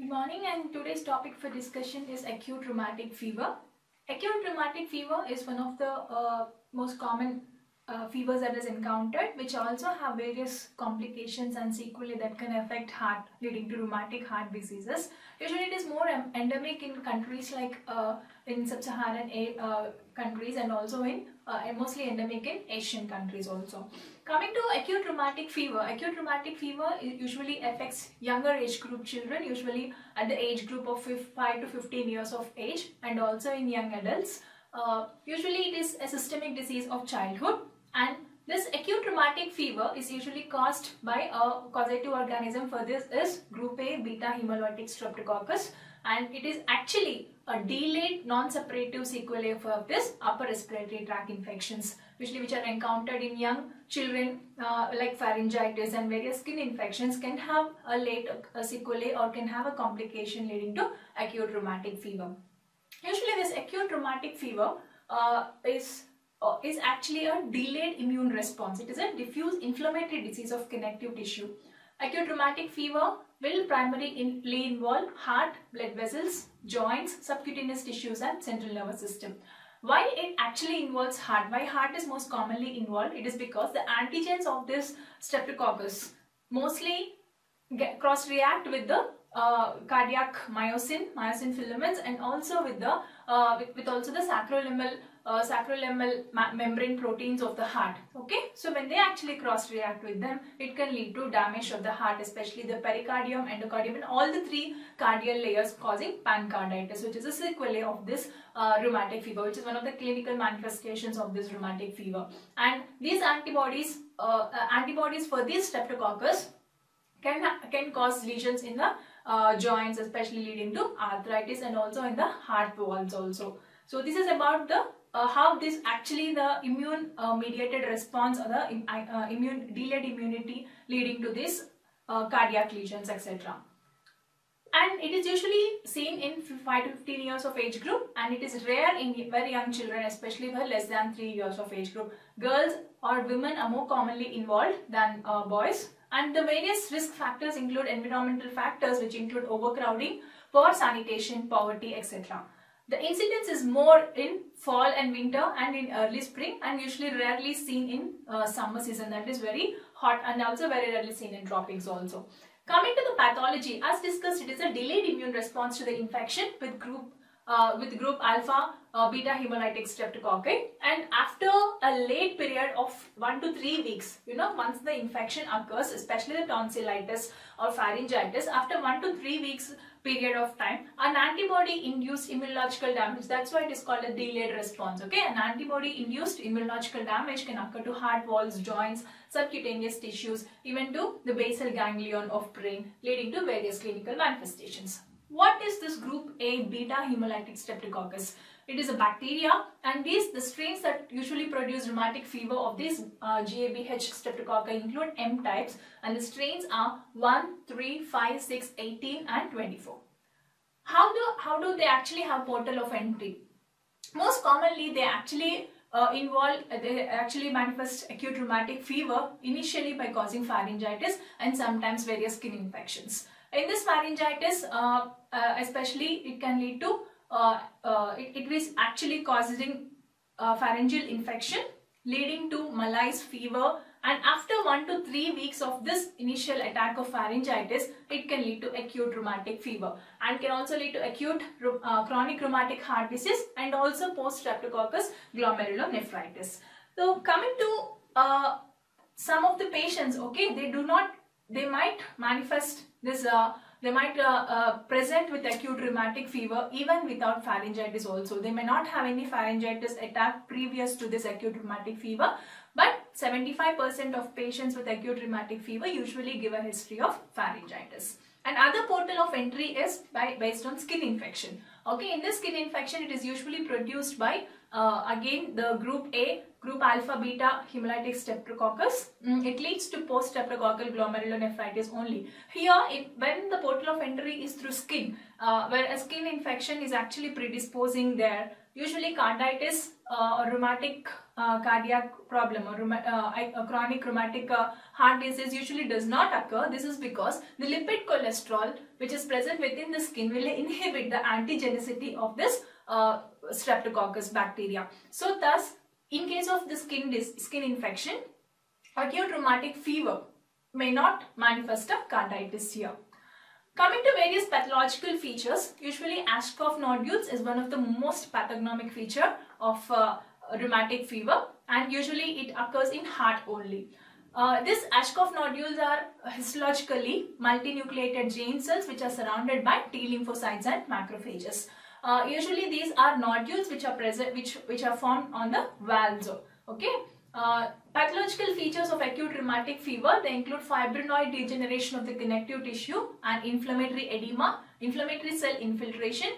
Good morning, and today's topic for discussion is acute rheumatic fever. Acute rheumatic fever is one of the most common fevers that is encountered, which also have various complications and sequelae that can affect heart, leading to rheumatic heart diseases. Usually it is more endemic in countries like in sub-Saharan countries, and also in mostly endemic in Asian countries also. Coming to acute rheumatic fever usually affects younger age group children, usually at the age group of 5 to 15 years of age, and also in young adults. Usually it is a systemic disease of childhood, and this acute rheumatic fever is usually caused by a causative organism. For this is group A beta hemolytic streptococcus, and it is actually a delayed non-suppurative sequelae of this upper respiratory tract infections, usually which are encountered in young children, like pharyngitis and various skin infections can have a late sequelae or can have a complication leading to acute rheumatic fever. Usually this acute rheumatic fever is actually a delayed immune response. It is a diffuse inflammatory disease of connective tissue. Acute rheumatic fever will primarily involve heart, blood vessels, joints, subcutaneous tissues and central nervous system. Why it actually involves heart? Why heart is most commonly involved? It is because the antigens of this streptococcus mostly cross-react with the cardiac myosin filaments, and also with the also the sacroiliacal membrane proteins of the heart. Okay, so when they actually cross-react with them, it can lead to damage of the heart, especially the pericardium, endocardium, and all the three cardiac layers, causing pancarditis, which is a sequelae of this rheumatic fever, which is one of the clinical manifestations of this rheumatic fever. And these antibodies for these streptococcus can cause lesions in the joints, especially leading to arthritis, and also in the heart valves also. So this is about the how this actually the immune mediated response, or the delayed immunity leading to this cardiac lesions, etc. And it is usually seen in 5 to 15 years of age group, and it is rare in very young children, especially for less than 3 years of age group. Girls or women are more commonly involved than boys. And the various risk factors include environmental factors, which include overcrowding, poor sanitation, poverty, etc. The incidence is more in fall and winter and in early spring, and usually rarely seen in summer season, that is very hot, and also very rarely seen in tropics also. Coming to the pathology, as discussed, it is a delayed immune response to the infection with group alpha beta hemolytic streptococci, and after a late period of 1 to 3 weeks, once the infection occurs, especially the tonsillitis or pharyngitis, after 1 to 3 weeks period of time, an antibody induced immunological damage, that's why it is called a delayed response. Okay, an antibody induced immunological damage can occur to heart walls, joints, subcutaneous tissues, even to the basal ganglion of brain, leading to various clinical manifestations. What is this group A beta hemolytic streptococcus? It is a bacteria, and the strains that usually produce rheumatic fever of these GABH streptococci include M types, and the strains are 1, 3, 5, 6, 18 and 24. How do they actually have portal of entry? Most commonly they actually manifest acute rheumatic fever initially by causing pharyngitis and sometimes various skin infections. In this pharyngitis, especially, it can lead to it is actually causing pharyngeal infection, leading to malaise, fever, and after 1 to 3 weeks of this initial attack of pharyngitis, it can lead to acute rheumatic fever, and can also lead to acute chronic rheumatic heart disease, and also post-streptococcus glomerulonephritis. So coming to some of the patients, okay, they might manifest this, they might present with acute rheumatic fever even without pharyngitis also. They may not have any pharyngitis attack previous to this acute rheumatic fever, but 75% of patients with acute rheumatic fever usually give a history of pharyngitis. And other portal of entry is based on skin infection. Okay, in this skin infection, it is usually produced by again the group A, group alpha beta hemolytic streptococcus. It leads to post-streptococcal glomerulonephritis only. Here, when the portal of entry is through skin, where a skin infection is actually predisposing there usually carditis or rheumatic cardiac problem or chronic rheumatic heart disease usually does not occur. This is because the lipid cholesterol which is present within the skin will inhibit the antigenicity of this streptococcus bacteria. So thus, in case of the skin infection, acute rheumatic fever may not manifest a carditis here. Coming to various pathological features, usually Ashkoff nodules is one of the most pathognomic feature of rheumatic fever, and usually it occurs in heart only. These Ashkoff nodules are histologically multinucleated giant cells which are surrounded by T lymphocytes and macrophages. Usually these are nodules which are present, which are formed on the valves. Okay. Pathological features of acute rheumatic fever, they include fibrinoid degeneration of the connective tissue and inflammatory edema, inflammatory cell infiltration,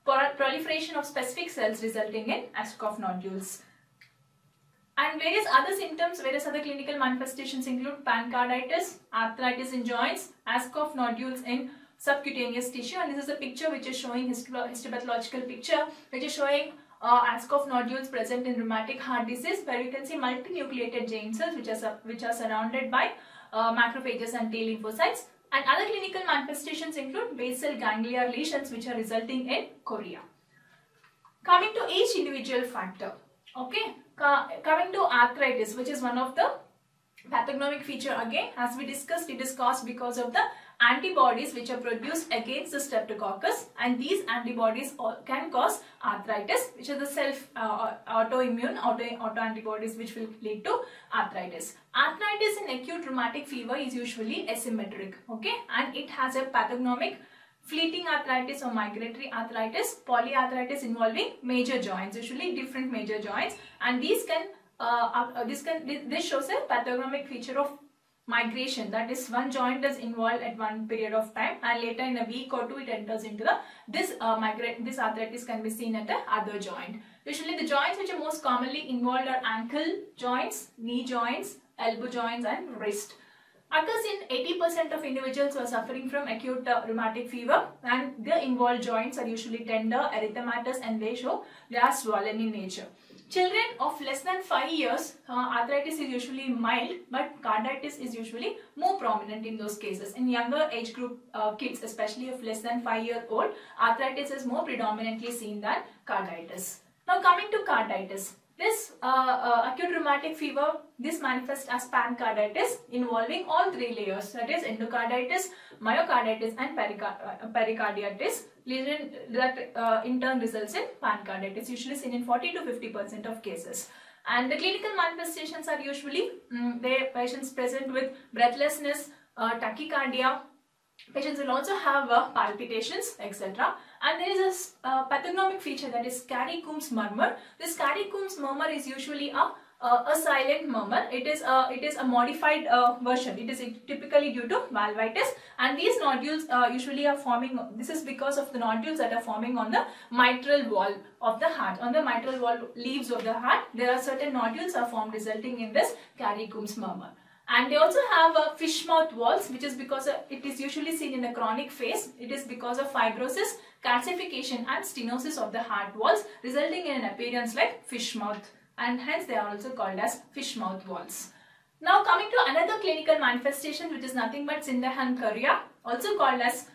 proliferation of specific cells resulting in Ashkoff nodules. And various other symptoms, various other clinical manifestations include pancarditis, arthritis in joints, Ashkoff nodules in subcutaneous tissue, and this is a picture which is showing histopathological picture which is showing Ashkoff nodules present in rheumatic heart disease, where you can see multinucleated giant cells which are surrounded by macrophages and T lymphocytes. And other clinical manifestations include basal gangliar lesions which are resulting in chorea. Coming to each individual factor, okay, coming to arthritis, which is one of the pathognomic feature. Again, as we discussed, it is caused because of the antibodies which are produced against the streptococcus, and these antibodies can cause arthritis, which are the self autoimmune autoantibodies which will lead to arthritis. Arthritis in acute rheumatic fever is usually asymmetric, okay, and it has a pathognomic fleeting arthritis or migratory arthritis, polyarthritis involving major joints, usually different major joints, and these can this shows a pathognomic feature of migration, that is one joint is involved at one period of time and later in a week or two it enters into the this arthritis can be seen at the other joint. Usually the joints which are most commonly involved are ankle joints, knee joints, elbow joints and wrist. Occurs in 80% of individuals who are suffering from acute rheumatic fever, and the involved joints are usually tender, erythematous, and they are swollen in nature. Children of less than 5 years, arthritis is usually mild, but carditis is usually more prominent in those cases. In younger age group kids, especially of less than 5 years old, arthritis is more predominantly seen than carditis. Now coming to carditis. This acute rheumatic fever, this manifests as pancarditis involving all three layers, that is endocarditis, myocarditis and pericarditis, lesion that in turn results in pancarditis, usually seen in 40 to 50% of cases. And the clinical manifestations are usually patients present with breathlessness, tachycardia. Patients will also have palpitations, etc. And there is a pathognomic feature, that is Carey-Coombs murmur. This Carey-Coombs murmur is usually a silent murmur. It is a modified version. It is typically due to valvitis, and these nodules usually are forming. This is because of the nodules that are forming on the mitral wall of the heart. On the mitral wall leaves of the heart, there are certain nodules are formed, resulting in this Carey-Coombs murmur. And they also have fish mouth walls, which is because it is usually seen in the chronic phase. It is because of fibrosis, calcification and stenosis of the heart walls, resulting in an appearance like fish mouth, and hence they are also called as fish mouth walls. Now coming to another clinical manifestation, which is nothing but Sydenham chorea, also called as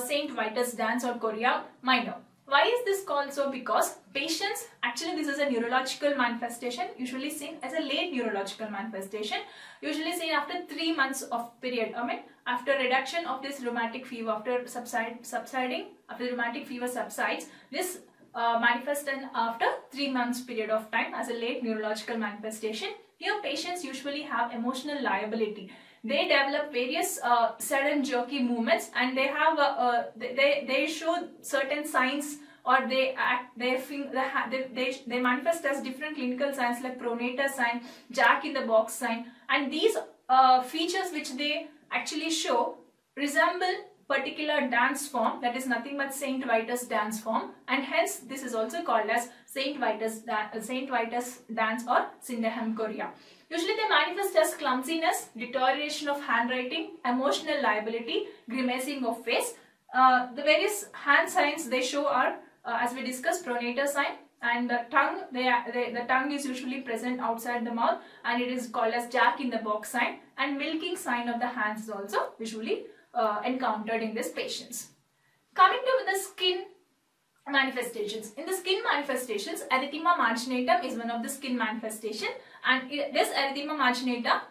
St. Vitus dance or chorea minor. Why is this called so? Because patients, actually this is a neurological manifestation, usually seen as a late neurological manifestation, usually seen after 3 months of period. After reduction of this rheumatic fever, after subsiding, after the rheumatic fever subsides, this manifests after 3 months period of time as a late neurological manifestation. Here patients usually have emotional liability. They develop various sudden jerky movements, and they have they show certain signs, or they manifest as different clinical signs like pronator sign, jack in the box sign, and these features which they actually show resemble particular dance form, that is nothing but St. Vitus dance form, and hence this is also called as St. Vitus dance or Sydenham chorea. Usually they manifest as clumsiness, deterioration of handwriting, emotional liability, grimacing of face. The various hand signs they show are, as we discussed, pronator sign, and the tongue, the tongue is usually present outside the mouth, and it is called as Jack in the Box sign, and milking sign of the hands is also usually encountered in these patients. Coming to the skin manifestations. In the skin manifestations, erythema marginatum is one of the skin manifestation, and this erythema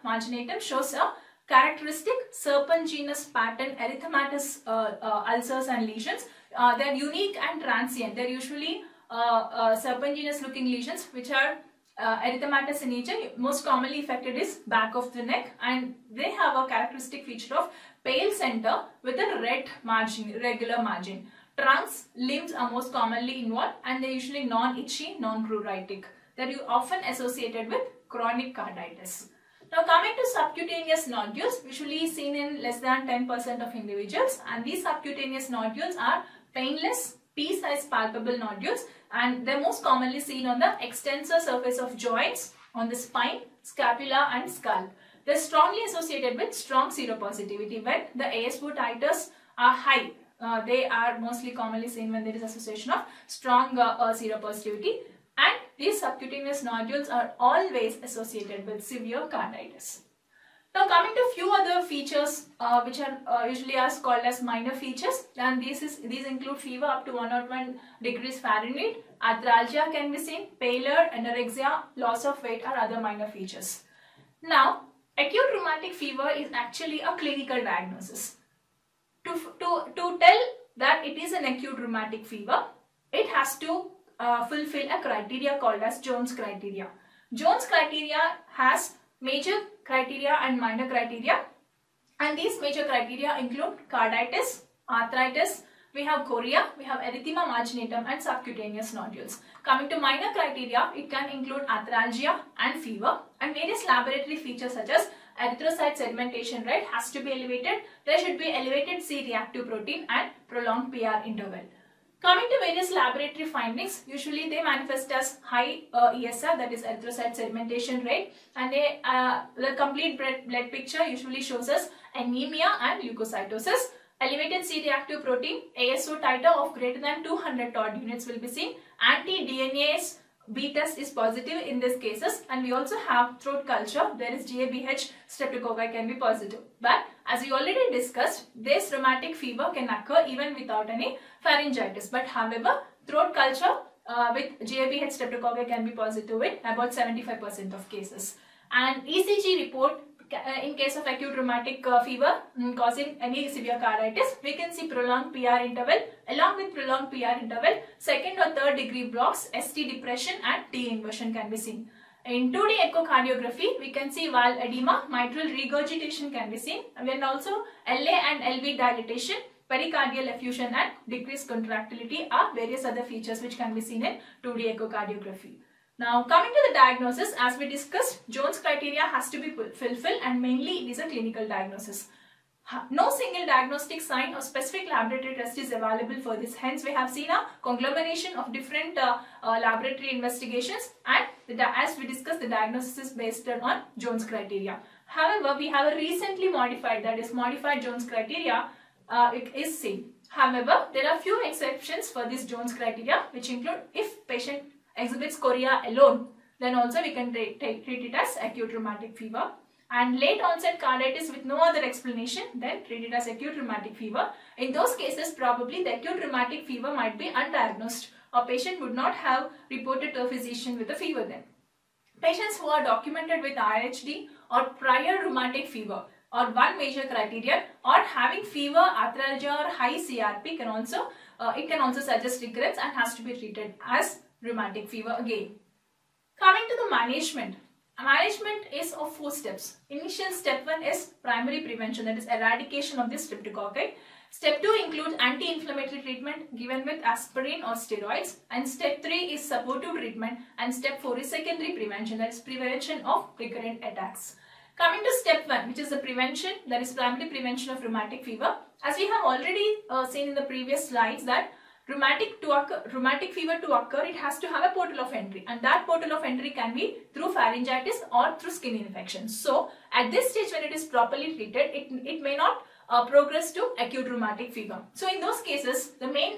marginatum shows a characteristic serpentinous pattern erythematous ulcers and lesions. They are unique and transient. They are usually serpentinous looking lesions which are erythematous in nature. Most commonly affected is back of the neck, and they have a characteristic feature of pale center with a red margin, regular margin. Trunks, limbs are most commonly involved, and they are usually non-itchy, non-pruritic. They are often associated with chronic carditis. Now coming to subcutaneous nodules, usually seen in less than 10% of individuals, and these subcutaneous nodules are painless, pea-sized palpable nodules, and they are most commonly seen on the extensor surface of joints, on the spine, scapula and scalp. They are strongly associated with strong seropositivity. When the ASO titers are high, they are mostly commonly seen when there is association of strong seropositivity, and these subcutaneous nodules are always associated with severe carditis. Now coming to few other features which are usually called as minor features, and these include fever up to 101 degrees Fahrenheit, arthralgia can be seen, pallor, anorexia, loss of weight are other minor features. Now acute rheumatic fever is actually a clinical diagnosis. To tell that it is an acute rheumatic fever, it has to fulfill a criteria called as Jones criteria. Jones criteria has major criteria and minor criteria, and these major criteria include carditis, arthritis, we have chorea, we have erythema marginatum and subcutaneous nodules. Coming to minor criteria, it can include arthralgia and fever, and various laboratory features such as erythrocyte sedimentation rate has to be elevated. There should be elevated C-reactive protein and prolonged PR interval. Coming to various laboratory findings, usually they manifest as high ESR, that is erythrocyte sedimentation rate, and the complete blood picture usually shows us anemia and leukocytosis. Elevated C-reactive protein, ASO titer of greater than 200 Todd units will be seen. Anti-DNase B test is positive in these cases, and we also have throat culture. There is GABH streptococci can be positive. But as we already discussed, this rheumatic fever can occur even without any pharyngitis. But however, throat culture with GABH streptococci can be positive in about 75% of cases. And ECG report in case of acute rheumatic fever causing any severe carditis, we can see prolonged PR interval. Along with prolonged PR interval, second or third degree blocks, ST depression and T inversion can be seen. In 2D echocardiography, we can see valve edema, mitral regurgitation can be seen, and then also LA and LV dilatation, pericardial effusion and decreased contractility are various other features which can be seen in 2D echocardiography. Now coming to the diagnosis, as we discussed, Jones criteria has to be fulfilled, and mainly it is a clinical diagnosis. No single diagnostic sign or specific laboratory test is available for this. Hence, we have seen a conglomeration of different laboratory investigations, and as we discussed, the diagnosis is based on Jones criteria. However, we have a recently modified, that is modified Jones criteria, it is seen. However, there are few exceptions for this Jones criteria, which include if patient exhibits chorea alone, then also we can treat it as acute rheumatic fever. And late onset carditis with no other explanation, then treat it as acute rheumatic fever. In those cases, probably the acute rheumatic fever might be undiagnosed, or patient would not have reported to a physician with a fever then. Patients who are documented with RHD or prior rheumatic fever or one major criterion, or having fever, arthralgia or high CRP can also, it can also suggest recurrence and has to be treated as rheumatic fever again. Coming to the management. Management is of 4 steps. Initial step 1 is primary prevention, that is eradication of this streptococci. Step 2 includes anti-inflammatory treatment given with aspirin or steroids, and step 3 is supportive treatment, and step 4 is secondary prevention, that is prevention of recurrent attacks. Coming to step 1, which is the prevention, that is primary prevention of rheumatic fever. As we have already seen in the previous slides, that rheumatic fever to occur, it has to have a portal of entry, and that portal of entry can be through pharyngitis or through skin infections. So at this stage, when it is properly treated, it may not progress to acute rheumatic fever. So in those cases, the main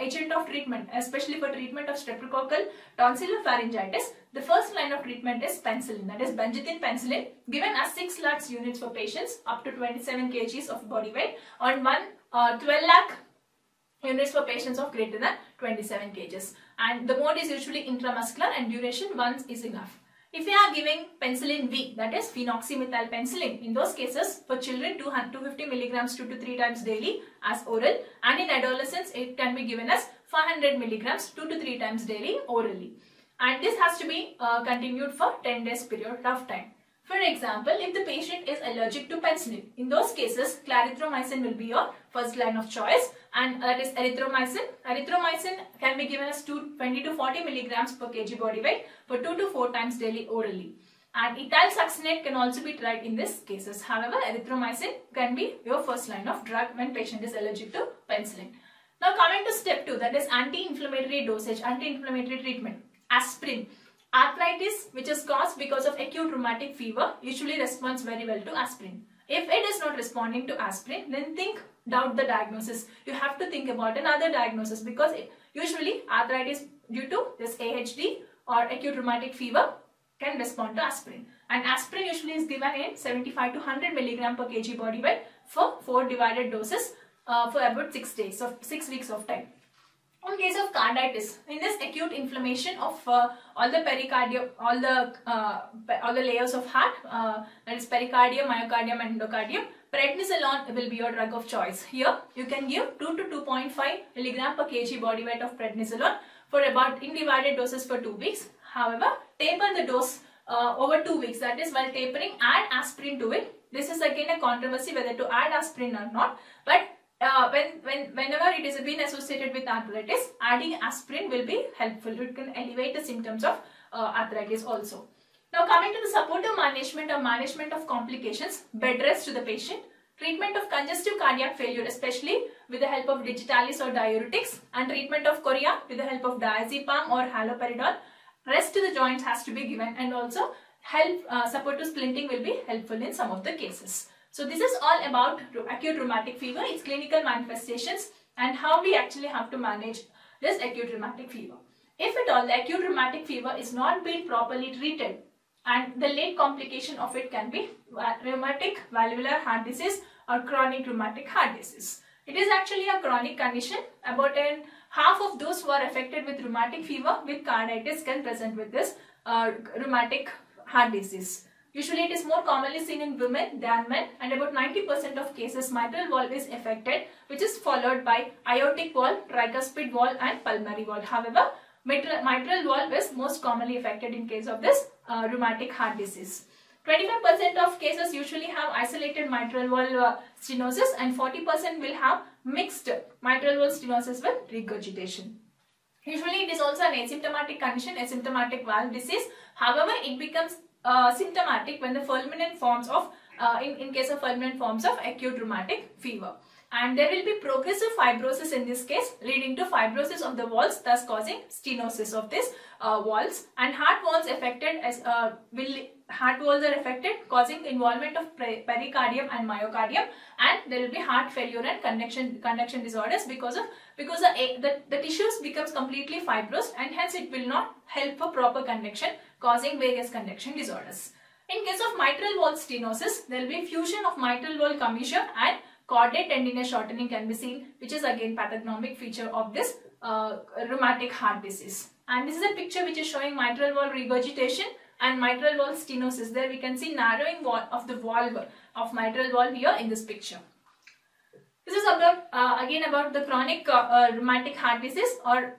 agent of treatment, especially for treatment of streptococcal tonsillopharyngitis, the first line of treatment is penicillin, that is benzathine penicillin, given as 6 lakh units for patients up to 27 kgs of body weight, and 12 lakh units for patients of greater than 27 kgs. And the mode is usually intramuscular and duration once is enough. If we are giving penicillin V, that is phenoxymethyl penicillin, in those cases for children 250 milligrams 2 to 3 times daily as oral, and in adolescents it can be given as 500 milligrams 2 to 3 times daily orally. And this has to be continued for 10 days period of time. For example, if the patient is allergic to penicillin, in those cases clarithromycin will be your first line of choice, and that is erythromycin. Erythromycin can be given as 20 to 40 milligrams per kg body weight for 2 to 4 times daily orally. And ethyl succinate can also be tried in these cases. However, erythromycin can be your first line of drug when patient is allergic to penicillin. Now coming to step 2, that is anti-inflammatory dosage, anti-inflammatory treatment. Aspirin. Arthritis which is caused because of acute rheumatic fever usually responds very well to aspirin. If it is not responding to aspirin, then doubt the diagnosis. You have to think about another diagnosis, because usually arthritis due to this AHD or acute rheumatic fever can respond to aspirin. And aspirin usually is given in 75 to 100 milligram per kg body weight for 4 divided doses for about 6 days, so 6 weeks of time. In case of carditis, in this acute inflammation of all the pericardium, all the layers of heart, that is pericardium, myocardium and endocardium, prednisolone will be your drug of choice. Here you can give 2 to 2.5 milligram per kg body weight of prednisolone for about in divided doses for 2 weeks. However, taper the dose over 2 weeks, that is while tapering add aspirin to it. This is again a controversy whether to add aspirin or not, but whenever it is been associated with arthritis, adding aspirin will be helpful. It can elevate the symptoms of arthritis also. Now coming to the supportive management or management of complications, bed rest to the patient, treatment of congestive cardiac failure especially with the help of digitalis or diuretics, and treatment of chorea with the help of diazepam or haloperidol. Rest to the joints has to be given, and also supportive splinting will be helpful in some of the cases. So this is all about acute rheumatic fever, its clinical manifestations, and how we actually have to manage this acute rheumatic fever. If at all the acute rheumatic fever is not being properly treated, and the late complication of it can be rheumatic valvular heart disease or chronic rheumatic heart disease. It is actually a chronic condition. About half of those who are affected with rheumatic fever with carditis can present with this rheumatic heart disease. Usually it is more commonly seen in women than men, and about 90% of cases mitral valve is affected, which is followed by aortic valve, tricuspid valve and pulmonary valve. However, mitral valve is most commonly affected in case of this rheumatic heart disease. 25% of cases usually have isolated mitral valve stenosis, and 40% will have mixed mitral valve stenosis with regurgitation. Usually it is also an asymptomatic condition, asymptomatic valve disease. However, it becomes symptomatic when the fulminant forms of in case of fulminant forms of acute rheumatic fever, and there will be progressive fibrosis in this case, leading to fibrosis of the valves, thus causing stenosis of these valves, and heart valves affected as heart valves are affected, causing involvement of pericardium and myocardium, and there will be heart failure and conduction disorders because the tissues becomes completely fibrous, and hence it will not help for proper conduction, causing various conduction disorders. In case of mitral valve stenosis, there will be fusion of mitral valve commissure and caudate tendinous shortening can be seen, which is again pathognomic feature of this rheumatic heart disease. And this is a picture which is showing mitral valve regurgitation and mitral valve stenosis. There we can see narrowing of the valve of mitral valve here in this picture. This is about again about the chronic rheumatic heart disease or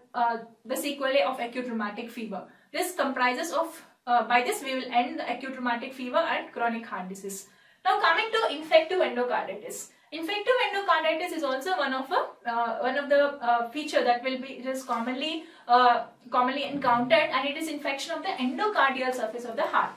the sequelae of acute rheumatic fever. This comprises of by this we will end the acute rheumatic fever and chronic heart disease. Now coming to infective endocarditis. Infective endocarditis is also one of the feature that will be commonly encountered, and it is infection of the endocardial surface of the heart.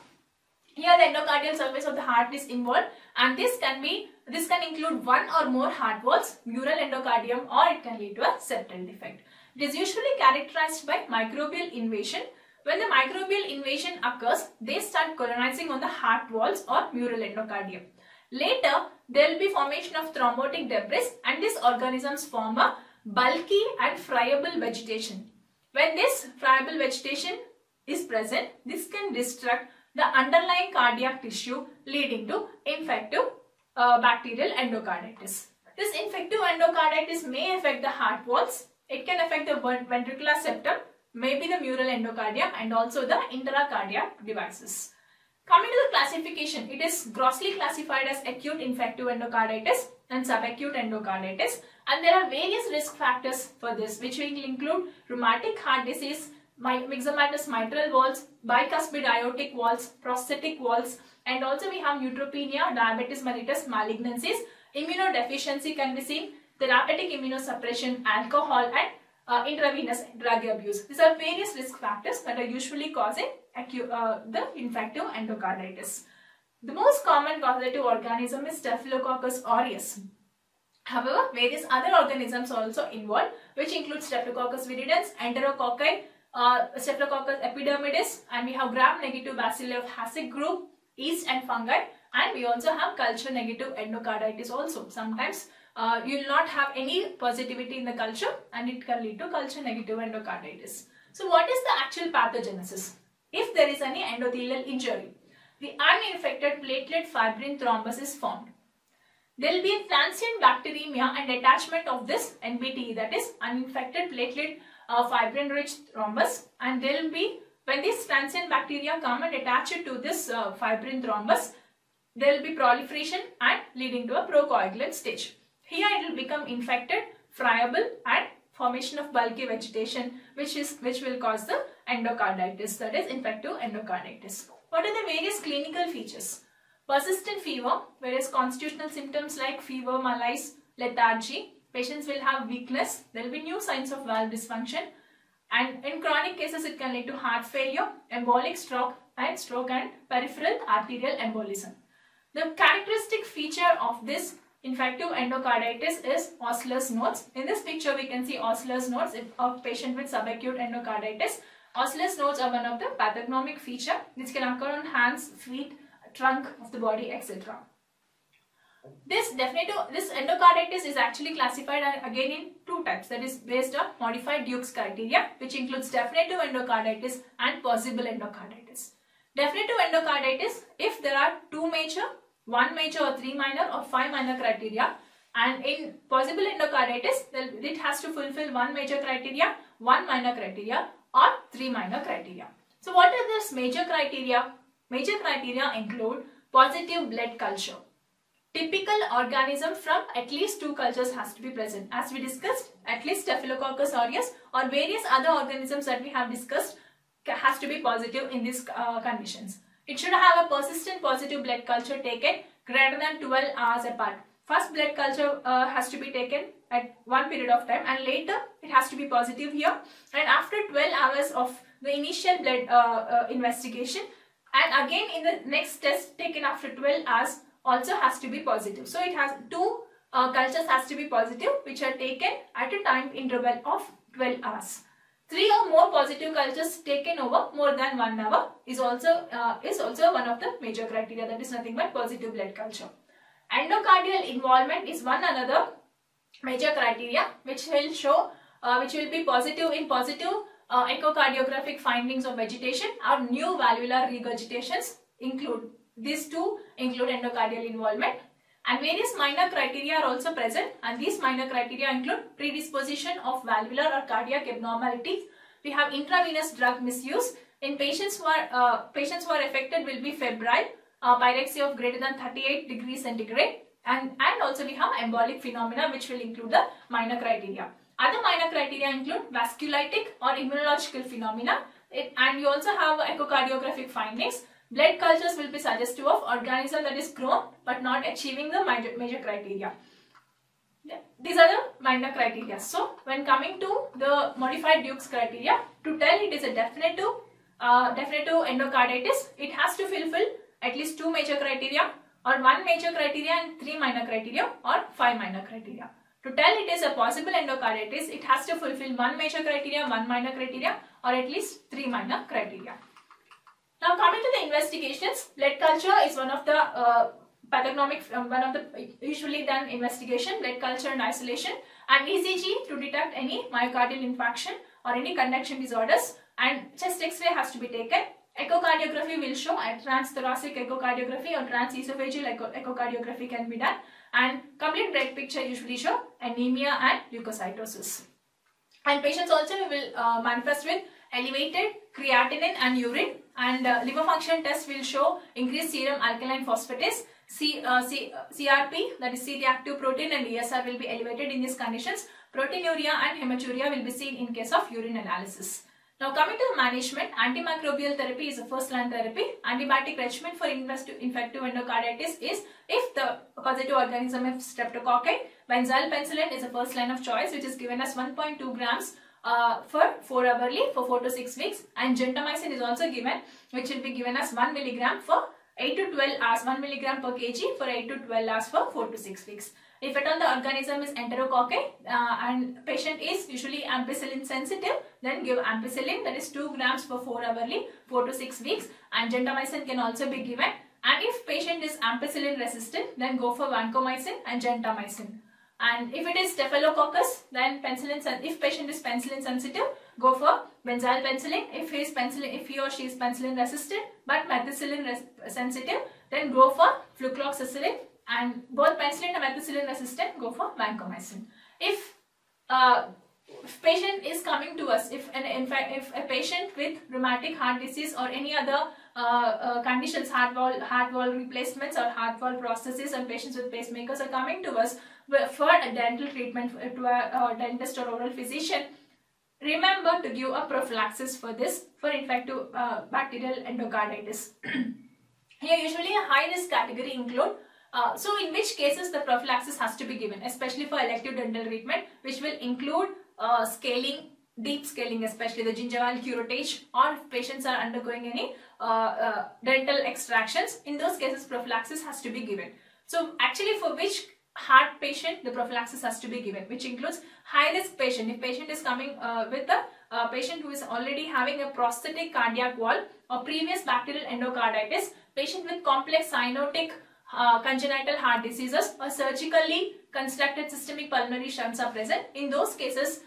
Here the endocardial surface of the heart is involved, and this can include one or more heart valves, mural endocardium, or it can lead to a septal defect. It is usually characterized by microbial invasion. When the microbial invasion occurs, they start colonizing on the heart walls or mural endocardium. Later, there will be formation of thrombotic debris, and these organisms form a bulky and friable vegetation. When this friable vegetation is present, this can destruct the underlying cardiac tissue, leading to infective bacterial endocarditis. This infective endocarditis may affect the heart walls. It can affect the ventricular septum, maybe the mural endocardium, and also the intracardiac devices. Coming to the classification, it is grossly classified as acute infective endocarditis and subacute endocarditis, and there are various risk factors for this, which will include rheumatic heart disease, myxomatous mitral valves, bicuspid aortic valves, prosthetic valves, and also we have neutropenia, diabetes mellitus, malignancies, immunodeficiency can be seen, therapeutic immunosuppression, alcohol, and intravenous drug abuse. These are various risk factors that are usually causing the infective endocarditis. The most common causative organism is Staphylococcus aureus. However, various other organisms are also involved, which include Staphylococcus viridans, Enterococci, Staphylococcus epidermidis, and we have gram-negative bacilli of Hassig group, yeast and fungi, and we also have culture-negative endocarditis also. Sometimes you will not have any positivity in the culture, and it can lead to culture-negative endocarditis. So what is the actual pathogenesis? If there is any endothelial injury, the uninfected platelet fibrin thrombus is formed. There will be a transient bacteremia and attachment of this NBDE, that is uninfected platelet fibrin-rich thrombus, and there will be, when these transient bacteria come and attach it to this fibrin thrombus, there will be proliferation and leading to a procoagulant stage. Here it will become infected, friable, and formation of bulky vegetation, which will cause the endocarditis, that is infective endocarditis. What are the various clinical features? Persistent fever, various constitutional symptoms like fever, malaise, lethargy. Patients will have weakness. There will be new signs of valve dysfunction, and in chronic cases it can lead to heart failure, embolic stroke and peripheral arterial embolism. The characteristic feature of this infective endocarditis is Osler's nodes. In this picture we can see Osler's nodes of patient with subacute endocarditis. Osler's nodes are one of the pathognomic feature which can occur on hands, feet, trunk of the body, etc. This endocarditis is actually classified again in two types, that is based on modified Duke's criteria, which includes definitive endocarditis and possible endocarditis. Definitive endocarditis, if there are two major, one major or three minor or five minor criteria, and in possible endocarditis, it has to fulfill one major criteria, one minor criteria, or three minor criteria. So what are these major criteria? Major criteria include positive blood culture. Typical organism from at least two cultures has to be present. As we discussed, at least Staphylococcus aureus or various other organisms that we have discussed has to be positive in these conditions. It should have a persistent positive blood culture taken greater than 12 hours apart. First blood culture has to be taken at one period of time, and later it has to be positive here, and after 12 hours of the initial blood investigation, and again in the next test taken after 12 hours also has to be positive. So it has two cultures has to be positive, which are taken at a time interval of 12 hours. 3 or more positive cultures taken over more than 1 hour is also one of the major criteria, that is nothing but positive blood culture. Endocardial involvement is one another major criteria which will show which will be positive in positive echocardiographic findings of vegetation or new valvular regurgitations. Include these two include endocardial involvement, and various minor criteria are also present, and these minor criteria include predisposition of valvular or cardiac abnormalities. We have intravenous drug misuse. In patients who are affected will be febrile, pyrexia of greater than 38 degrees centigrade, and also we have embolic phenomena which will include the minor criteria. Other minor criteria include vasculitic or immunological phenomena, and you also have echocardiographic findings. Blood cultures will be suggestive of organism that is grown but not achieving the major criteria. These are the minor criteria. So when coming to the modified Duke's criteria, to tell it is a definitive endocarditis, it has to fulfill at least 2 major criteria, or 1 major criteria and 3 minor criteria, or 5 minor criteria. To tell it is a possible endocarditis, it has to fulfill 1 major criteria, 1 minor criteria, or at least 3 minor criteria. Now coming to the investigations, blood culture is one of the pathognomic, one of the usually done investigation, blood culture and isolation, and ECG to detect any myocardial infarction or any conduction disorders, and chest X-ray has to be taken. Echocardiography will show a transthoracic echocardiography or transesophageal echocardiography can be done, and complete blood picture usually show anemia and leukocytosis. And patients also will manifest with elevated creatinine and urine, and liver function test will show increased serum alkaline phosphatase, CRP, that is C-reactive protein, and ESR will be elevated in these conditions. Proteinuria and hematuria will be seen in case of urine analysis. Now coming to the management, antimicrobial therapy is the first line therapy. Antibiotic regimen for infective endocarditis is, if the causative organism is streptococci, benzyl penicillin is the first line of choice, which is given as 1.2 grams for 4 hourly for 4 to 6 weeks, and gentamicin is also given, which will be given as 1 milligram for 8 to 12 hours, 1 milligram per kg for 8 to 12 hours for 4 to 6 weeks. If at all the organism is enterococci and patient is usually ampicillin sensitive, then give ampicillin, that is 2 grams per 4 hourly, 4 to 6 weeks, and gentamicin can also be given. And if patient is ampicillin resistant, then go for vancomycin and gentamicin. And if it is staphylococcus, then penicillin, if patient is penicillin sensitive, go for benzyl penicillin. If he or she is penicillin resistant but methicillin sensitive, then go for flucloxacillin. And both penicillin and methicillin resistant, go for vancomycin. If patient is coming to us, if a patient with rheumatic heart disease or any other conditions, heart valve replacements or heart valve processes, and patients with pacemakers are coming to us for a dental treatment to a dentist or oral physician, remember to give a prophylaxis for this, for infective bacterial endocarditis. Here usually a high risk category include, so in which cases the prophylaxis has to be given, especially for elective dental treatment, which will include scaling, deep scaling, especially the gingival curettage, or if patients are undergoing any dental extractions. In those cases prophylaxis has to be given. So actually for which heart patient the prophylaxis has to be given, which includes high risk patient. If patient is coming with a patient who is already having a prosthetic cardiac wall or previous bacterial endocarditis, patient with complex cyanotic congenital heart diseases, or surgically constructed systemic pulmonary shunts are present. In those cases,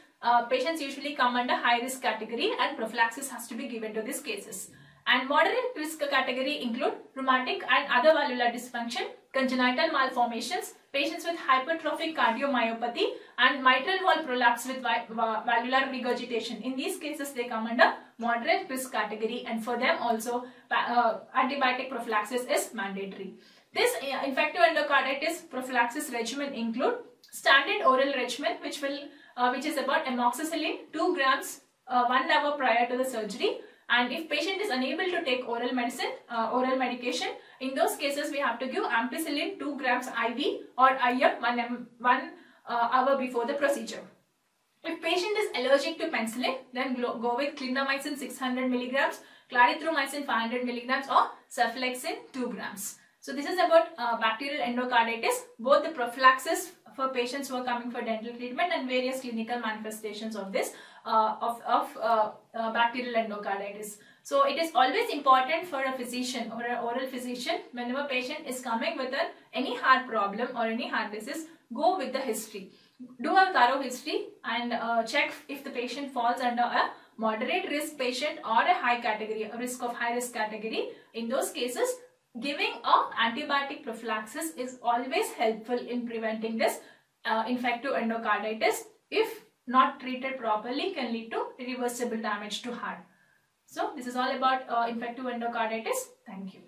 patients usually come under high risk category and prophylaxis has to be given to these cases. And moderate risk category include rheumatic and other valvular dysfunction, congenital malformations, patients with hypertrophic cardiomyopathy, and mitral valve prolapse with valvular regurgitation. In these cases, they come under moderate risk category, and for them also antibiotic prophylaxis is mandatory. This infective endocarditis prophylaxis regimen include standard oral regimen, which is about amoxicillin 2 grams 1 hour prior to the surgery. And if patient is unable to take oral medicine, oral medication, in those cases we have to give ampicillin 2 grams IV or IM 1 hour before the procedure. If patient is allergic to penicillin, then go with clindamycin 600 milligrams, clarithromycin 500 milligrams, or cephalexin 2 grams. So this is about bacterial endocarditis, both the prophylaxis for patients who are coming for dental treatment and various clinical manifestations of this bacterial endocarditis. So it is always important for a physician or an oral physician, whenever patient is coming with any heart problem or any heart disease, go with the history. Do a thorough history and check if the patient falls under a moderate risk patient or a high category, a risk of high risk category. In those cases, giving antibiotic prophylaxis is always helpful in preventing this infective endocarditis. If not treated properly, can lead to irreversible damage to heart. So this is all about infective endocarditis. Thank you.